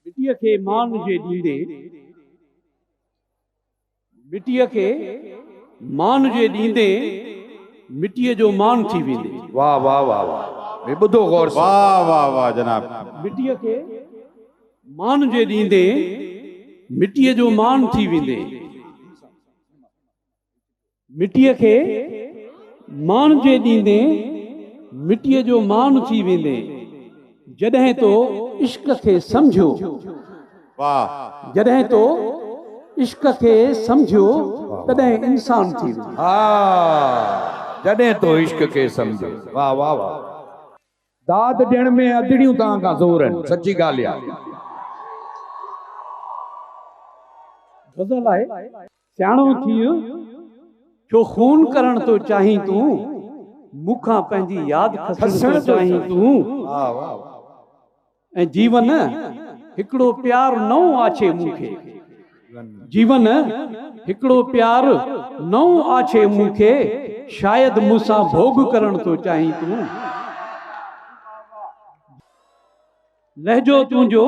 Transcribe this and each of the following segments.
मिटीअ खे मान जे ॾींदे मिटीअ खे मान जे ॾींदे मिटीअ जो मान थी वेंदे। वाह वाह वाह वाह, ॿुधो गौर सां। वाह वाह वाह जनाब। मिटीअ खे मान जे ॾींदे मिटीअ जो मान थी वेंदे। मिटीअ खे मान जे ॾींदे मिटीअ जो मान थी वेंदे। जॾहिं तो इश्क खे सम्झो, वाह, जॾहिं तो इश्क खे सम्झो तॾहिं इंसान थी वेंदो। हाँ, जॾहिं तो इश्क खे सम्झो। वाह वाह वाह। दाद ॾियण में अदड़ियूं तव्हां खां ज़ोर आहिनि, सची ॻाल्हि आहे। गज़ल आहे, सियाणो थी छो खून करण तो चाहीं तूं, मूंखां पंहिंजी यादि खसण तो चाहीं तूं। वाह वाह। ऐं जीवन हिकिड़ो प्यार नओं आछे मूंखे, जीवन हिकिड़ो प्यार नओं आछे मूंखे, शायदि मूंसां भोग करण तो चाहीं तूं। लहजो तुंहिंजो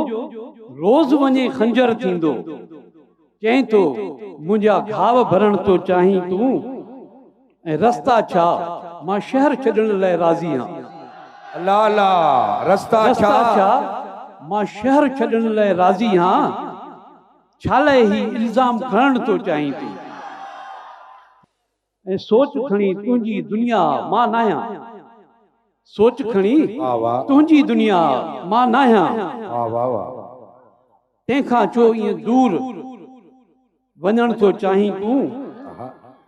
रोज़ वञे खंजर थींदो, चईं तो मुंहिंजा घाव भरण तो चाहीं तूं। ऐं रस्ता छा मां शहर छॾण लाइ राज़ी आहियां। अल्लाह अल्लाह। रस्ता छा मां शहर छॾण लाइ राज़ी आहियां, छा लाइ ही इल्ज़ाम खणण तो चाहीं तूं। ऐं सोच खणी तुंहिंजी दुनिया मां न आहियां, सोच खणी तुंहिंजी दुनिया मां न आहियां। वाह वाह वाह। तंहिंखां चो ईअं दूर वञण तो चाहीं तूं।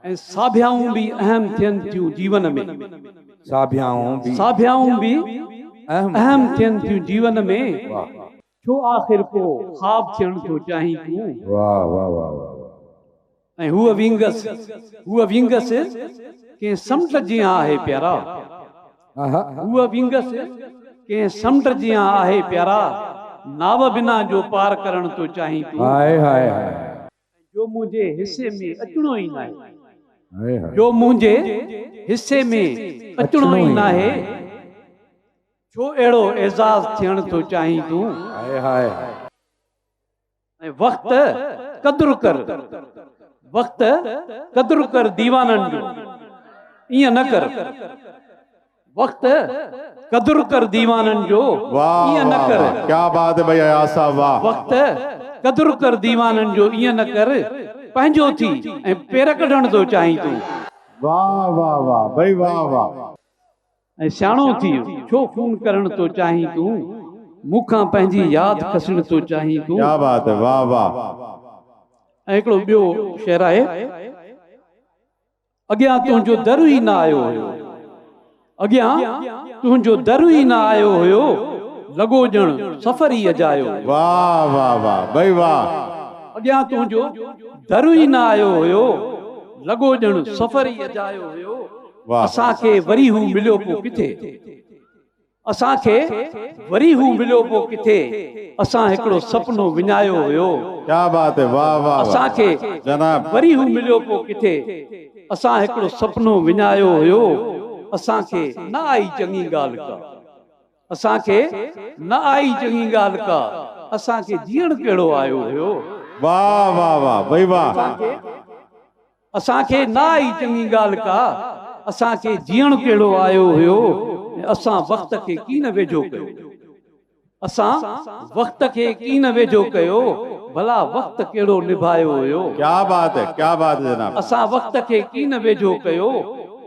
ऐं साभियाऊं बि अहम थियनि थियूं जीवन में, साभियाऊं भी अहम थियनि थियूं जीवन में। छो आख़िर को ख़्वाब थियण तो चाहीं तूं। वाह वाह वाह। ऐं हूअ विंगस कंहिं समुंड जीअं आहे प्यारा, हूअ विंगस कंहिं समुंड जीअं आहे प्यारा, नाव बिना जो पार करण तो चाहीं तूं। हाय हाय हाय। जो मुंहिंजे हिस्से में अचणो ई नाहे, जो मुंहिंजे हिस्से में अचणो ई नाहे, छो अहिड़ो एज़ाज़ थियण तो चाहीं तूं। हाय हाय। ऐं वक्त कदुर कर, वक्त कदुर कर दीवाननि जो, ईअं न कर। वक्त कदुर कर दीवाननि जो, ईअं न कर। क्या बात है भैया आसा। वाह। वक्त कदुर कर दीवाननि जो, ईअं न कर। पंहिंजो थी ऐं पेर कढण तो चाहीं तूं। वाह वाह वाह भाई वाह वाह। ऐं सियाणो थी छो खून करण तो चाहीं तूं, मूंखां पंहिंजी यादि खसण तो चाहीं तूं। क्या बात है। वाह वाह। ऐं हिकिड़ो ॿियो शेर आहे, अॻियां तुंहिंजो दर ई न आयो हुयो, अॻियां तुंहिंजो दर ई न आयो हुयो, लॻो ॼण सफ़र ई अजायो। वाह वाह वाह भाई वाह। अॻियां तुंहिंजो दर ई न आयो हुयो, लॻो ॼण सफ़र ई अजायो हुयो। असांखे वरी हू मिलियो पोइ किथे, असांखे वरी हू मिलियो पोइ किथे, असां हिकिड़ो सपनो विञायो हुयो। क्या बात है। वाह वाह। असांखे जनाब वरी हू मिलियो पोइ किथे, असां हिकिड़ो सपनो विञायो हुयो। असांखे न आई चङी ॻाल्हि का, असांखे न आई चङी ॻाल्हि का, असांखे जीअण कहिड़ो आयो हुयो। वाह वाह वाह भाई वाह। असांखे न आई चङी ॻाल्हि का, असांखे जीअण कहिड़ो आयो हुयो। असां वक्त खे कीन वेझो कयो, असां वक्त खे कीन वेझो कयो, भला वक्त कहिड़ो निभायो हुयो। क्या बात है। क्या बात है जनाब। असां वक्त खे कीन वेझो कयो,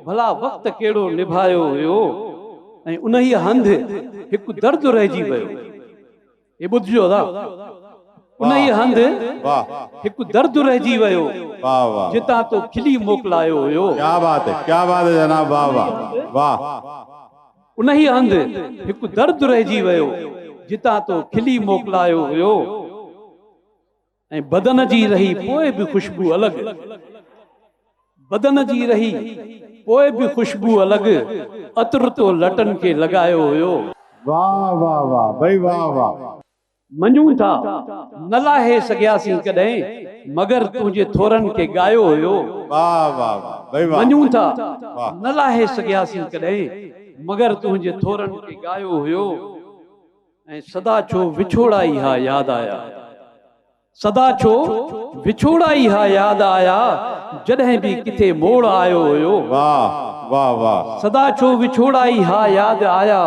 भला वक्त कहिड़ो निभायो हुयो। ऐं उन ई हंधि हिकु दर्द रहिजी वियो, हे ॿुधिजो था, उन ई हंधि हिकु दर्द रहिजी वियो, जितां तो खिली मोकिलायो हुयो। क्या बात है। क्या बात है जनाब। वाह वाह वाह। उन ई हंधि हिकु दर्द रहिजी वियो, जितां तो खिली मोकिलायो हुयो। ऐं बदन जी रही पोइ बि ख़ुशबू अलॻि, बदन जी रही पोइ बि ख़ुशबू अलॻि, अतर तो लटनि खे लॻायो हुयो। वाह वाह वाह भाई वाह वाह। मञूं था न लाहे सघियासीं कॾहिं, मगर तुंहिंजे थोरनि खे ॻायो हुयो। वाह वाह भाई वाह। मञूं था न लाहे सघियासीं कॾहिं, मगर तुंहिंजे थोरनि खे ॻायो हुयो। ऐं सदा छो विछोड़ा ई हा याद आया, सदा छो विछोड़ा ई हा याद आया, जॾहिं बि किथे मोड़ आयो हुयो। वाह वाह वाह। सदा छो विछोड़ा ई हा याद आया,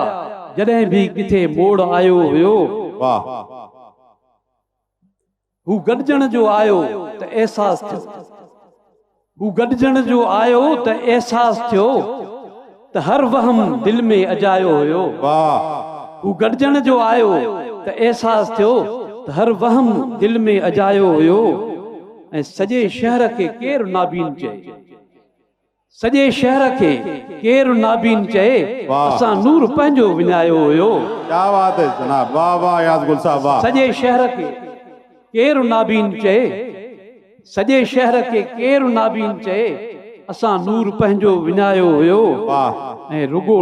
जॾहिं बि किथे मोड़ आयो हुयो। वाह। हू गॾजण जो आयो त अहसास थियो, हू गॾजण जो आयो त अहसास थियो, त हर वहम दिल में अजायो हुयो। वाह। हू गॾजण जो आयो त अहसास थियो, त हर वहम दिल में अजायो हुयो। ऐं सॼे शहर खे केरु नाबीन चए, सॼे शहर खे केरु नाबीन चए, वाह। असां नूर पंहिंजो विञायो हुयो। क्या बात है जनाब, वाह वाह याद गुल साहब वाह। सॼे शहर खे केरु नाबीन चए, सॼे शहर खे केरु नाबीन चए, असां नूर पंहिंजो विञायो हुयो। वाह। ऐं रुगो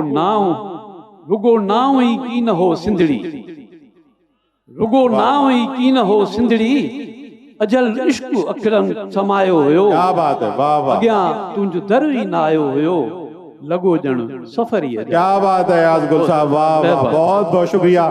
नाव ई की न हो सिंधड़ी, रुगो नाव ई की न हो सिंधड़ी, अजल इश्क अखरनि समायो हुयो। क्या बात है, वाह वाह। अॻियां तुंहिंजो दर ई न आयो हुयो, लॻो ॼण सफ़र ई अॼु। क्या बात है याद गुल साहब, वाह वाह, बहुत बहुत शुक्रिया।